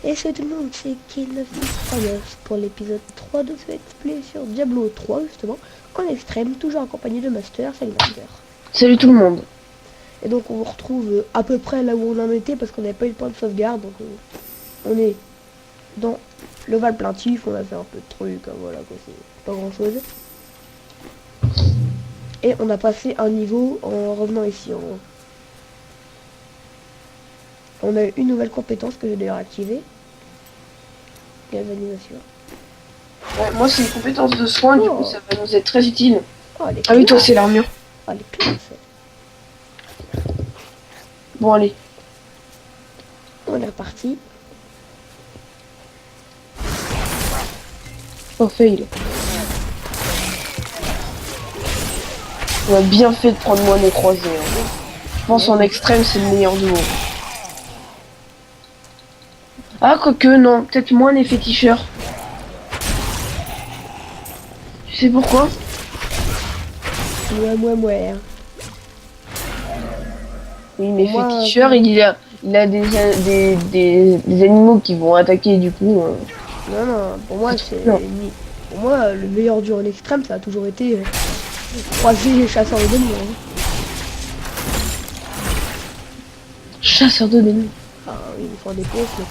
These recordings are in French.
Et salut tout le monde, c'est Kill939 pour l'épisode 3 de ce let's play sur Diablo 3 justement, en extrême, toujours accompagné de Master, salut Master. Salut tout le monde. Et donc on vous retrouve à peu près là où on en était parce qu'on n'avait pas eu le point de sauvegarde, donc on est dans le Val Plaintif, on a fait un peu de trucs, voilà quoi, c'est pas grand chose. Et on a passé un niveau en revenant ici en haut. On a eu une nouvelle compétence que j'ai d'ailleurs activée. Galvanisation. Ouais, moi c'est une compétence de soin, du coup ça va nous être très utile. Oh, elle est Ah oui, toi classe. c'est l'armure. Oh, elle est classe. Bon allez. On est reparti. Oh fail. On a bien fait de prendre moins les croisés. Hein. Je pense en extrême c'est le meilleur duo. Ah quoique non, peut-être moins les féticheurs. Tu sais pourquoi? Ouais. Oui mais Moi, féticheur il a des animaux qui vont attaquer du coup. non, pour moi c'est... Non. Pour moi, le meilleur duo en extrême, ça a toujours été croiser les chasseurs de démons. Hein. Chasseur de démons. Ah oui, ils font des pauses, mais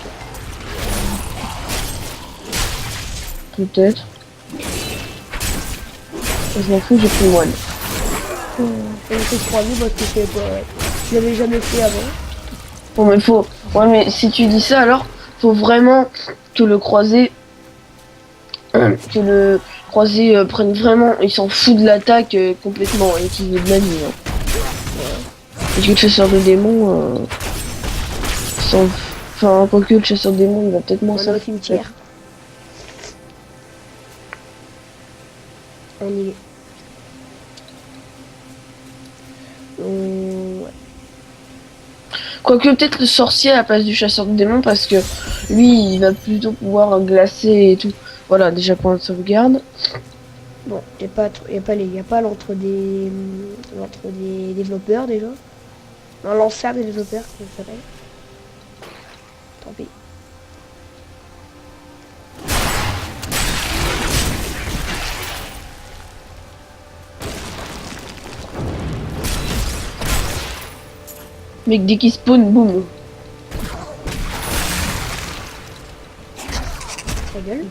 Peut-être. Je m'en fous, j'ai pris moine. j'ai fait 3 vies parce que c'est pas... Je l'avais jamais fait avant. Bon mais faut... Ouais mais si tu dis ça alors, faut vraiment que le croisé... que le croisé prenne vraiment... Il s'en fout de l'attaque complètement et qu'il veut de la vie. Hein. Et que le chasseur de démons... Enfin, quoique le chasseur de démons, il va peut-être moins On est au cimetière. On y est. Ouais. Quoique peut-être le sorcier à la place du chasseur de démons parce que lui, il va plutôt pouvoir glacer et tout. Voilà, déjà point de sauvegarde. Bon, y a pas l'entre des développeurs déjà. Non, l'ancien des développeurs, comment ça s'appelle. Tant pis. Mec, dès qu'il spawn, boum. Ta gueule.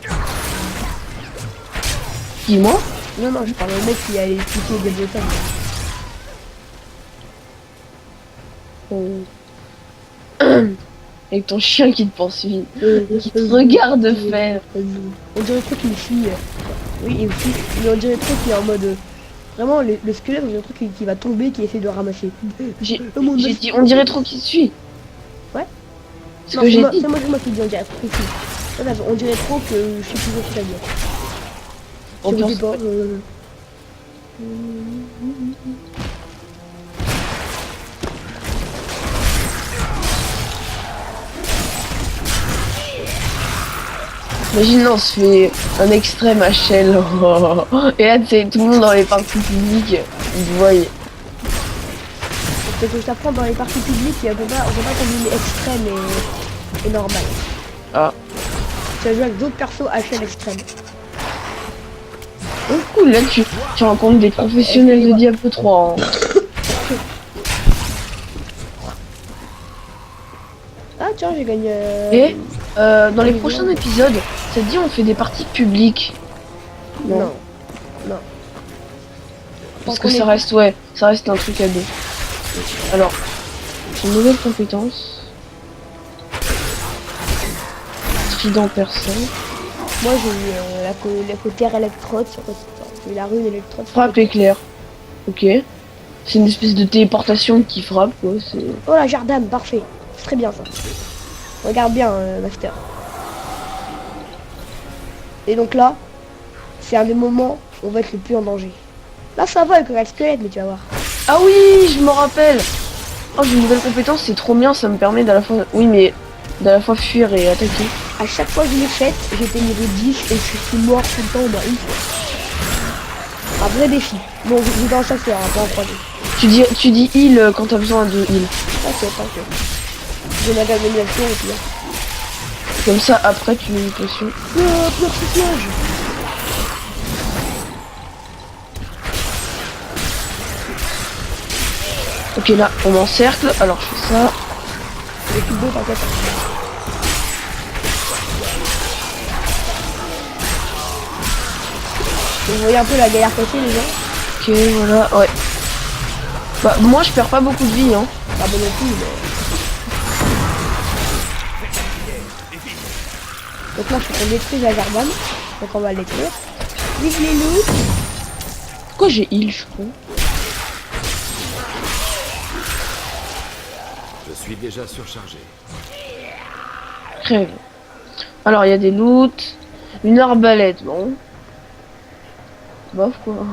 Qui, moi? Non, je parle au mec qui a expliqué des développeurs. Avec ton chien qui te poursuit. Qui te regarde faire. On dirait trop qu'il fuit. Oui, il fuit. Mais on dirait trop qu'il est en mode... Vraiment, le squelette, on dirait trop qu'il va tomber, qu'il essaie de le ramasser. J'ai dit, on dirait trop qu'il suit. Ouais. C'est ce que j'ai dit. C'est moi qui dis, on dirait trop qu'il fuit. Voilà, on dirait trop que je suis toujours sur la gueule. On Je pense sais pas. Imagine, on se fait un extrême HL. Et là, tu sais, tout le monde dans les parties publiques, il voit. Parce que je t'apprends dans les parties publiques, on peut pas combiner extrême et normal. Ah. Tu vas jouer avec d'autres persos HL extrême. Oh cool, là tu rencontres des professionnels de Diablo 3. Hein. Ah tiens, j'ai gagné... Et dans les prochains épisodes, ça te dit on fait des parties publiques? Non. Parce que ça reste un truc à deux. Alors, j'ai une nouvelle compétence. Trident perçant. Moi j'ai eu la côté électrode sur j'ai eu la rune électrode. Frappe éclair. Ok. C'est une espèce de téléportation qui frappe quoi. Oh la jardin, parfait. C'est très bien ça. Regarde bien Master. Et donc là, c'est un des moments où on va être le plus en danger. Là ça va avec le squelette, mais tu vas voir. Ah oui, je me rappelle. Oh, j'ai une nouvelle compétence, c'est trop bien, ça me permet d'à la fois... Oui, mais d'à la fois fuir et attaquer. À chaque fois que je l'ai faite, j'étais niveau 10 et je suis mort tout le temps au moins une fois. Un vrai défi. Bon, j'ai dans le chasseur, pas en 3D. Tu dis heal quand t'as besoin de heal. T'inquiète. J'ai ma galvanisation et puis là. Comme ça, après, tu mets une potion. Persiflage. Ok, là, on m'encercle. Alors, je fais ça. Les plus beaux, t'inquiète. Vous voyez un peu la galère passer, les gens? Ok, voilà, ouais. Bah, moi, je perds pas beaucoup de vie, hein. Pas bon non plus, mais... Donc là, il faut qu'on détruise la jardin. Donc on va le détruire. Vive les loups. Pourquoi j'ai heal, je crois? Je suis déjà surchargé. Crève. Alors, il y a des loots. Une arbalète, bon. Bof, quoi.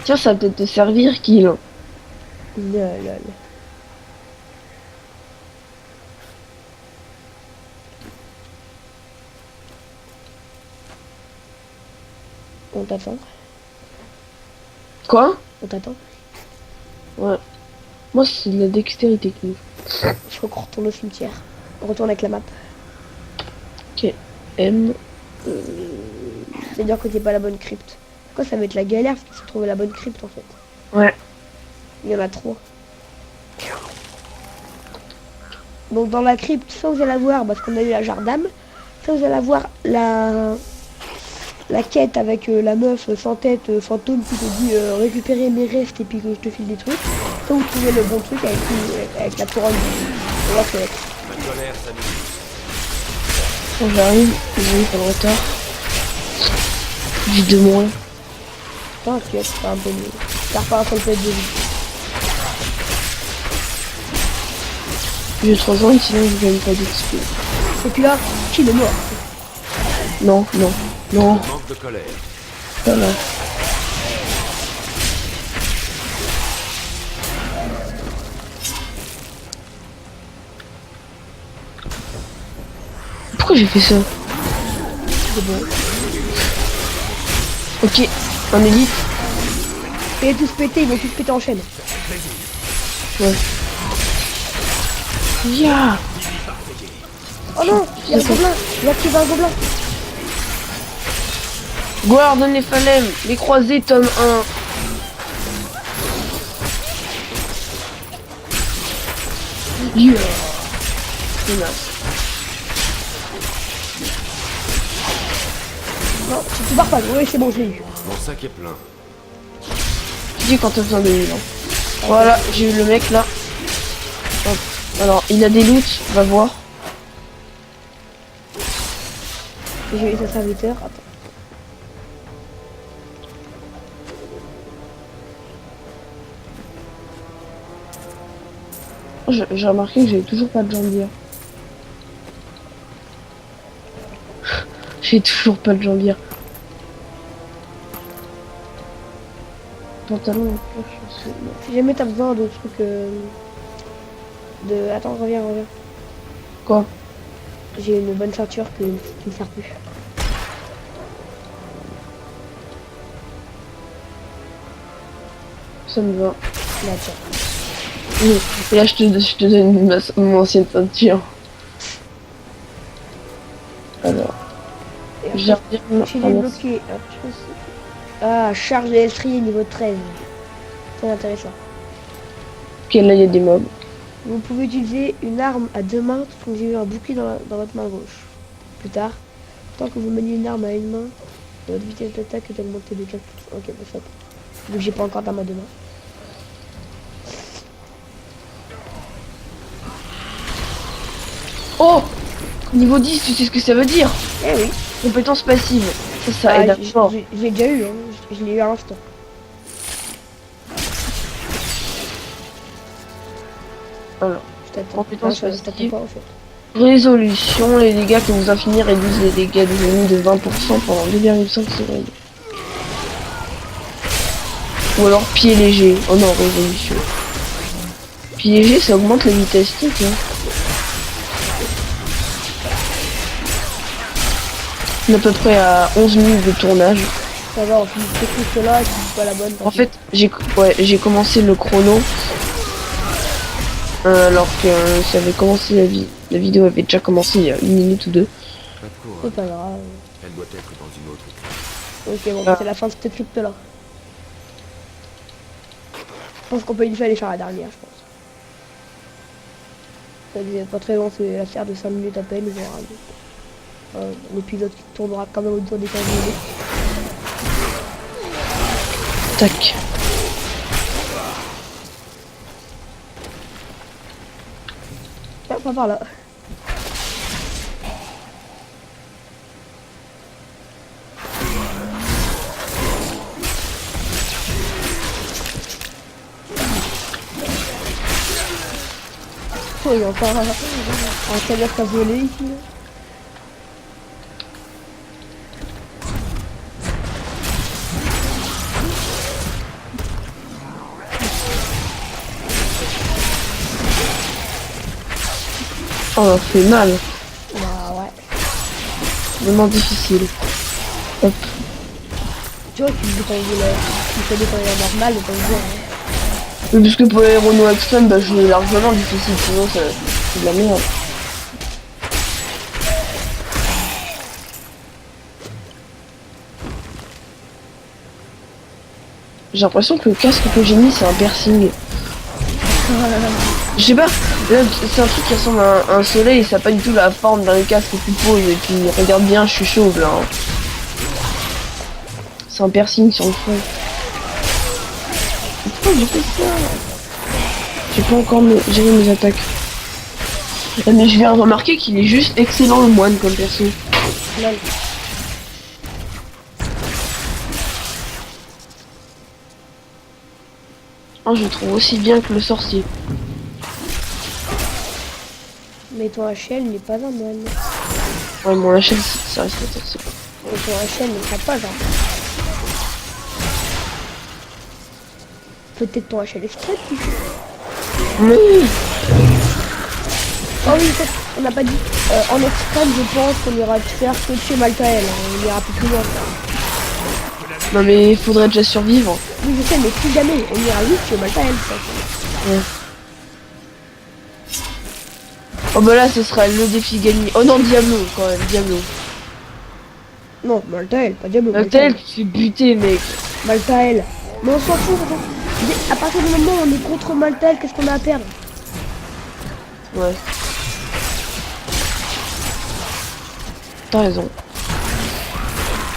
Tiens, ça va peut-être te servir, Kill. Lol. On t'attend. Quoi? On t'attend. Ouais. Moi, c'est de la dextérité qui me faut. Je crois qu'on retourne au cimetière. On retourne avec la map. Ok. M. C'est-à-dire que t'es pas la bonne crypte. Pourquoi ça va être la galère parce de trouver la bonne crypte en fait. Ouais. Il y en a 3. Donc dans la crypte, ça vous allez avoir, parce qu'on a eu la jardame, ça vous allez avoir la quête avec la meuf sans tête fantôme qui te dit récupérer mes restes et puis que je te file des trucs. Ça vous trouvez le bon truc avec la couronne de la squelette. Ma colère s'amuse. Quand j'arrive, j'ai pas de retard. J'ai 2 moins. T'inquiète, c'est pas un peu mieux. T'as pas un seul peu de vie. Je vais te rejoindre sinon je gagne pas d'XP. Et puis là, qui est mort? Non, non, non. Manque de colère. Voilà. Pourquoi j'ai fait ça? C'est bon. Ok, un élite. Et tous péter, ils vont tous péter en chaîne. Ouais. Ya. Oh non, il y a un gobelin. Il a activé un gobelin. Gordon les Falem, les croisés, tome 1. Yeah. Nice. Non, tu pars pas. Oui, c'est bon, je l'ai eu. Mon sac est plein. Tu dis quand t'as besoin de lui, hein. Voilà, j'ai eu le mec là. Hop. Alors, il a des loots, on va voir. J'ai eu sa serviteur. Attends. J'ai remarqué que j'avais toujours pas de jambière. J'ai toujours pas de jambière. Pantalon, je sais. Si jamais t'as besoin de trucs de... Attends, reviens. Quoi? J'ai une bonne ceinture qui ne sert plus. Ça me va. Là, tiens. Oui. Et là, je te donne mon ancienne ceinture. Alors, Et après, j'ai j'ai débloqué. Ah, charge de l'étrier niveau 13. C'est intéressant. Ok, là, il y a des mobs. Vous pouvez utiliser une arme à 2 mains tout en utilisant un bouclier dans votre main gauche. Plus tard, tant que vous maniez une arme à une main, votre vitesse d'attaque est augmentée de 4%. Ok, bah ça. Vu que j'ai pas encore d'arme à 2 mains. Oh! Niveau 10, tu sais ce que ça veut dire? Eh oui. Compétence passive. Ça Ah, aide à mort. je l'ai déjà eu, hein. Je l'ai eu à l'instant. Alors, Je t'attends. compétence Ah, je t'attends passive. pas en fait. Résolution, les dégâts que vous infligez réduisent les dégâts des ennemis de 20% pendant 2,5 secondes. Ou alors pied léger. Oh non, résolution. Pied léger, ça augmente la vitesse stick. Hein. On est à peu près à 11 minutes de tournage. Ça va, on finit ce là et tu dis pas la bonne. En fait, j'ai commencé le chrono Alors que ça avait commencé la vidéo avait déjà commencé il y a 1 minute ou deux. Pas de courage. C'est pas grave. Elle doit être dans une autre pièce. Ok, bon, Ah. c'est la fin de cette crypte là. Je pense qu'on peut aller faire la dernière, je pense. Ça devient pas très long, c'est l'affaire de 5 minutes à peine, voire un épisode qui tournera quand même autour des 15 minutes. Tac. Ah, pas par là. Oh, il y a encore un cadavre qui a volé ici. Là. Oh, ça fait mal. Bah ouais. Vraiment difficile. Hop. Tu vois, tu le quand il est, tu fais des quand il est normal, mais pas le hein. Mais parce que pour les Renault Extreme, bah je l'ai largement difficile, sinon c'est de la merde. J'ai l'impression que le casque que j'ai mis c'est un piercing. Je sais pas, là c'est un truc qui ressemble à un soleil et ça n'a pas du tout la forme d'un casque que tu poses et puis regarde bien, je suis chauve là. Hein. C'est un piercing sur le front. Pourquoi j'ai fait ça? J'ai pas encore géré mes attaques. Ah, mais je viens de remarquer qu'il est juste excellent le moine comme perso. Lol. Ah, je le trouve aussi bien que le sorcier. Mais ton HL n'est pas un moine. Ouais, mon HL, ça reste le sorcier. Et ton HL ne sera pas un. Peut-être ton HL extrait. Oui. Oh oui, peut-être, on n'a pas dit. En extrême, je pense qu'on ira faire que chez Maltael. On ira un peu plus loin. Non mais il faudrait déjà survivre. Oui, je sais, mais si jamais on ira vite chez Maltael, ça. Ouais. Oh bah là ce sera le défi gagné. Oh non, Diablo quand même, Diablo. Non, Maltael, pas Diablo. Tel tu te fais buter mec. Maltael. Mais on s'en fout, attends. À partir du moment où on est contre Maltael, qu'est-ce qu'on a à perdre? Ouais. T'as raison.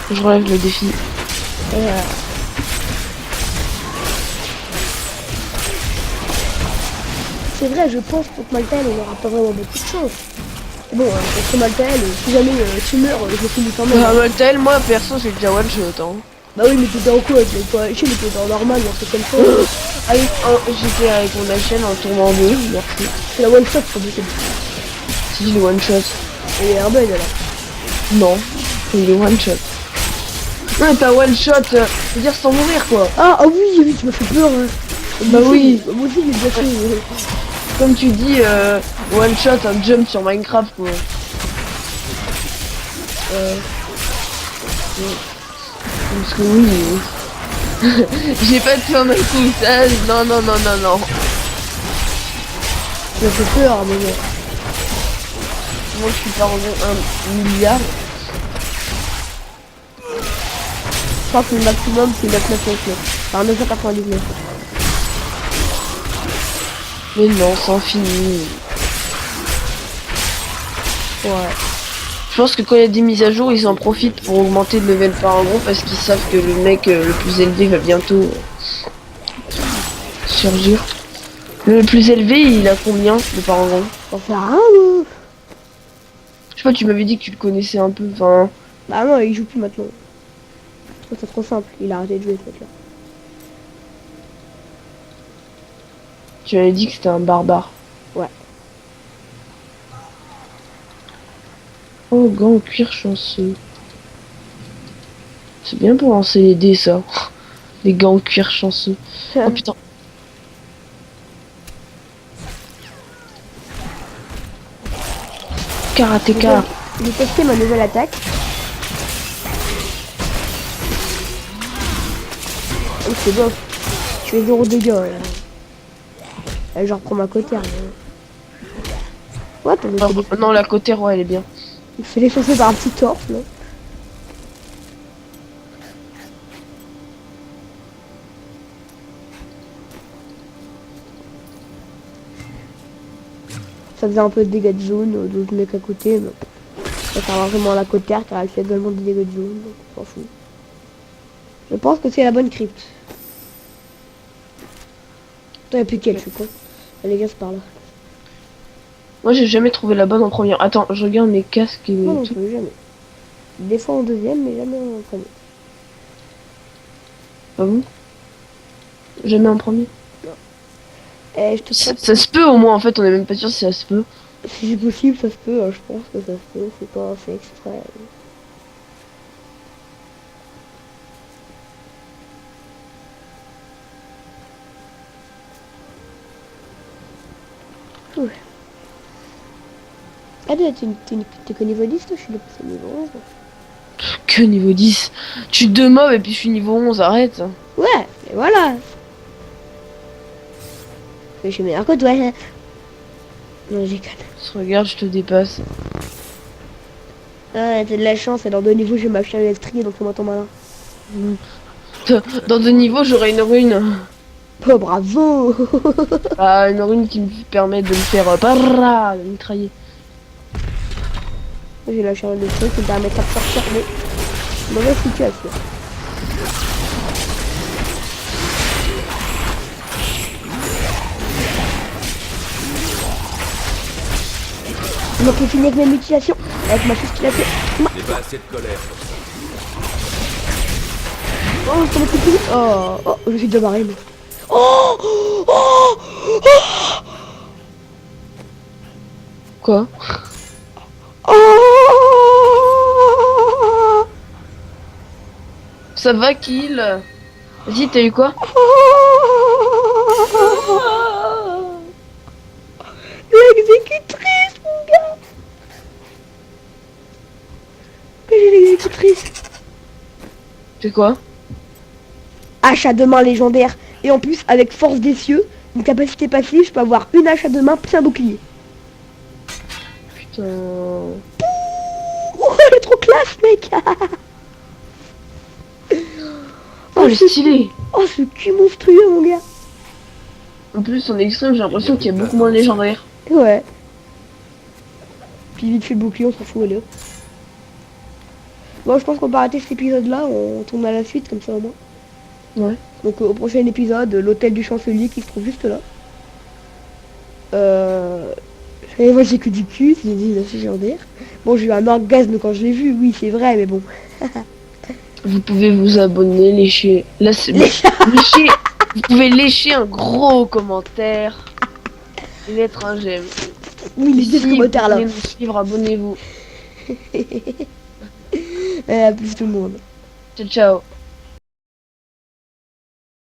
Je relève le défi. C'est vrai, je pense que contre Maltael, on n'aura pas vraiment beaucoup de chance. Bon, contre Maltael, si jamais tu meurs, je finis quand même. Ah, Tel, moi perso c'est déjà one shot hein. Bah oui, mais t'étais en quoi? T'étais pas HL, t'étais en normal, un truc comme ça. J'étais avec mon chaîne en tournant en deux, merci. C'est la one shot, comme c'est. Si le one shot. Et un bug alors. Non, c'est le one shot. Ouais, t'as one shot, je veux dire sans mourir quoi. Ah oui, oui, tu m'as fait peur. Hein. Bah oui. Moi aussi, j'ai déjà fait. Comme tu dis, one shot, un jump sur Minecraft quoi. Parce que oui, j'ai pas de fin d'un coup, ça, non, non, non, non, non. Tu m'as fait peur, mais bon. Moi je suis pas rendu 1 milliard. Je crois que le maximum, c'est 999. Enfin, 999. Mais non, c'est infini. Ouais. Je pense que quand il y a des mises à jour, ils en profitent pour augmenter le level paragon parce qu'ils savent que le mec le plus élevé va bientôt surgir. Le plus élevé, il a combien de paragon? On fait rien, nous. Je sais pas, tu m'avais dit que tu le connaissais un peu, enfin... Bah non, il joue plus maintenant. C'est trop simple, il a arrêté de jouer ce mec-là. Tu m'avais dit que c'était un barbare. Ouais. Oh, gants en cuir chanceux. C'est bien pour lancer les dés, ça. Les gants en cuir chanceux. Oh putain. Karatéka. J'ai testé ma nouvelle attaque. Oh, c'est bon. Je fais 0 dégâts là. Je reprends ma cotère. What? On Alors, non, la côté roi, elle est bien. il fait défoncer par un petit torse, là. Ça faisait un peu de dégâts de zone, d'autres mecs à côté, mais ça sert vraiment à la cotère car elle fait également des dégâts de zone, donc on s'en fout. Je pense que c'est la bonne crypte. Toi, y'a plus qu'elle, je crois. Allez, gars, c'est par là. Moi, j'ai jamais trouvé la bonne en première. Attends, je regarde mes casques et Non, non tout. plus, jamais. Des fois en deuxième, mais jamais en premier. Ah bon? Jamais en premier. Eh, je te Ça, prête. ça se peut au moins, en fait, on est même pas sûr si ça se peut. Si c'est possible, ça se peut, je pense que ça se peut, c'est pas fait exprès. Ouais. Ah, t'es que niveau 10, toi? Je suis passé niveau 11. Moi. Que niveau 10. Tu deux mobs et puis je suis niveau 11, arrête. Ouais, mais voilà. Mais je suis meilleur que toi. Hein. Non, j'ai déconne. Regarde, je te dépasse. Ah, t'as de la chance, et dans 2 niveaux, j'ai ma chaîne électrique, donc comment ton malin. Dans 2 niveaux, j'aurai une rune. Oh, bravo. Ah, une rune qui me permet de me faire parra, de mitrailler. J'ai la chaîne électrique qui me permet de sortir de mauvaise situation. Donc j'ai fini avec mes mutilations, avec ma fisculation. J'ai pas assez de colère pour ça. Oh, ça m'a tout pris. Oh, oh, je suis déjà barré, moi. Oh, oh, Quoi? oh, oh, Ça va, kill? Vas-y, t'as eu quoi? l'exécutrice, mon gars. Mais j'ai l'exécutrice. C'est quoi? Hache à deux mains légendaire. Et en plus, avec force des cieux, une capacité passive, je peux avoir une hache à deux mains plus un bouclier. Putain. Oh, elle est trop classe, mec. Oh, elle est stylée. Oh, ce cul monstrueux, mon gars. En plus, en extrême, j'ai l'impression qu'il y a beaucoup moins de légendaires. Ouais. Puis vite fait le bouclier, on s'en fout, allez. Bon, je pense qu'on va arrêter cet épisode-là, on tourne à la suite, comme ça au moins. Ouais. Donc au prochain épisode, l'hôtel du chancelier qui se trouve juste là. Et moi j'ai que du cul, c'est légendaire. Bon, j'ai eu un orgasme quand je l'ai vu, oui, c'est vrai, mais bon. Vous pouvez vous abonner, lécher. Là, c'est lécher. Vous pouvez lécher un gros commentaire. Et mettre un j'aime. Oui, les Si deux commentaires vous là. voulez nous suivre, abonnez-vous. À plus tout le monde. Ciao, ciao.